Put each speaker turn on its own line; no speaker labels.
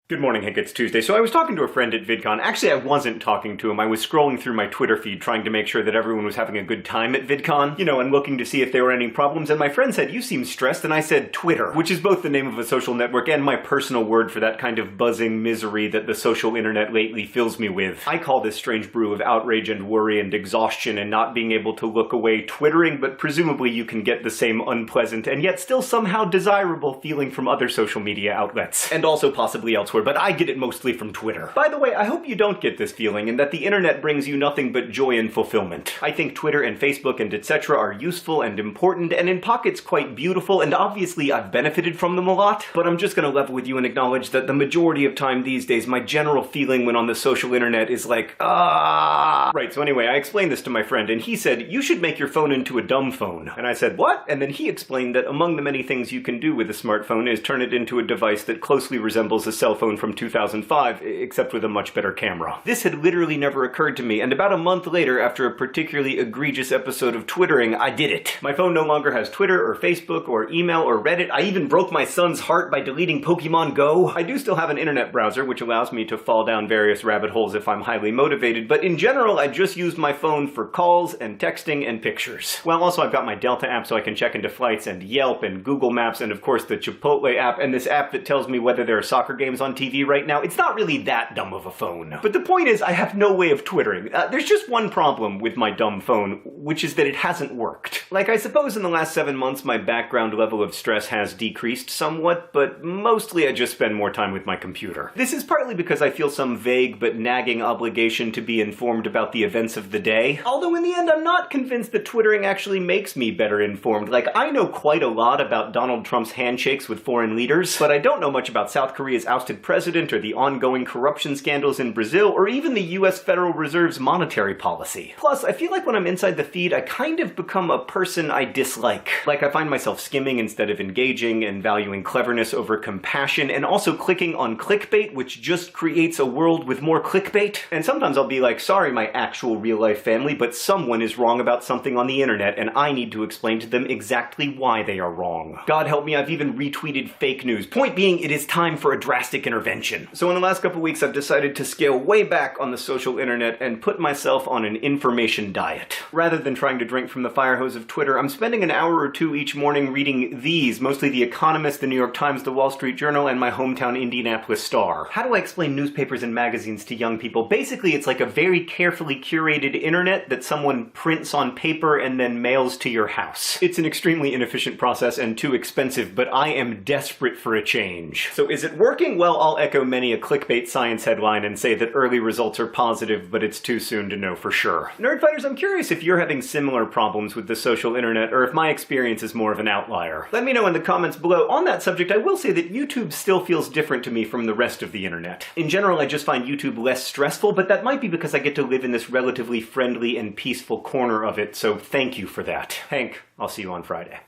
Good morning, Hank. It's Tuesday. So I was talking to a friend at VidCon. Actually, I wasn't talking to him. I was scrolling through my Twitter feed trying to make sure that everyone was having a good time at VidCon, and looking to see if there were any problems. And my friend said, "You seem stressed." And I said, "Twitter," which is both the name of a social network and my personal word for that kind of buzzing misery that the social internet lately fills me with. I call this strange brew of outrage and worry and exhaustion and not being able to look away twittering, but presumably you can get the same unpleasant and yet still somehow desirable feeling from other social media outlets. And also possibly elsewhere. But I get it mostly from Twitter. By the way, I hope you don't get this feeling and that the internet brings you nothing but joy and fulfillment. I think Twitter and Facebook and etc. are useful and important and in pockets quite beautiful, and obviously I've benefited from them a lot, but I'm just gonna level with you and acknowledge that the majority of time these days my general feeling when on the social internet is like, Right, so anyway, I explained this to my friend and he said, "You should make your phone into a dumb phone." And I said, "What?" And then he explained that among the many things you can do with a smartphone is turn it into a device that closely resembles a cell phone from 2005, except with a much better camera. This had literally never occurred to me, and about a month later, after a particularly egregious episode of Twittering, I did it. My phone no longer has Twitter or Facebook or email or Reddit. I even broke my son's heart by deleting Pokemon Go. I do still have an internet browser, which allows me to fall down various rabbit holes if I'm highly motivated, but in general, I just use my phone for calls and texting and pictures. Well, also I've got my Delta app so I can check into flights and Yelp and Google Maps and of course the Chipotle app and this app that tells me whether there are soccer games on TV right now. It's not really that dumb of a phone. But the point is, I have no way of twittering. There's just one problem with my dumb phone, which is that it hasn't worked. Like, I suppose in the last 7 months my background level of stress has decreased somewhat, but mostly I just spend more time with my computer. This is partly because I feel some vague but nagging obligation to be informed about the events of the day. Although in the end I'm not convinced that twittering actually makes me better informed. Like, I know quite a lot about Donald Trump's handshakes with foreign leaders, but I don't know much about South Korea's ousted president or the ongoing corruption scandals in Brazil, or even the US Federal Reserve's monetary policy. Plus, I feel like when I'm inside the feed, I kind of become a person I dislike. Like, I find myself skimming instead of engaging, and valuing cleverness over compassion, and also clicking on clickbait, which just creates a world with more clickbait. And sometimes I'll be like, sorry, my actual real-life family, but someone is wrong about something on the internet, and I need to explain to them exactly why they are wrong. God help me, I've even retweeted fake news. Point being, it is time for a drastic intervention. So in the last couple weeks, I've decided to scale way back on the social internet and put myself on an information diet. Rather than trying to drink from the fire hose of Twitter, I'm spending an hour or two each morning reading these, mostly The Economist, The New York Times, The Wall Street Journal, and my hometown Indianapolis Star. How do I explain newspapers and magazines to young people? Basically, it's like a very carefully curated internet that someone prints on paper and then mails to your house. It's an extremely inefficient process and too expensive, but I am desperate for a change. So is it working? Well, I'll echo many a clickbait science headline and say that early results are positive, but it's too soon to know for sure. Nerdfighters, I'm curious if you're having similar problems with the social internet, or if my experience is more of an outlier. Let me know in the comments below. On that subject, I will say that YouTube still feels different to me from the rest of the internet. In general, I just find YouTube less stressful, but that might be because I get to live in this relatively friendly and peaceful corner of it, so thank you for that. Hank, I'll see you on Friday.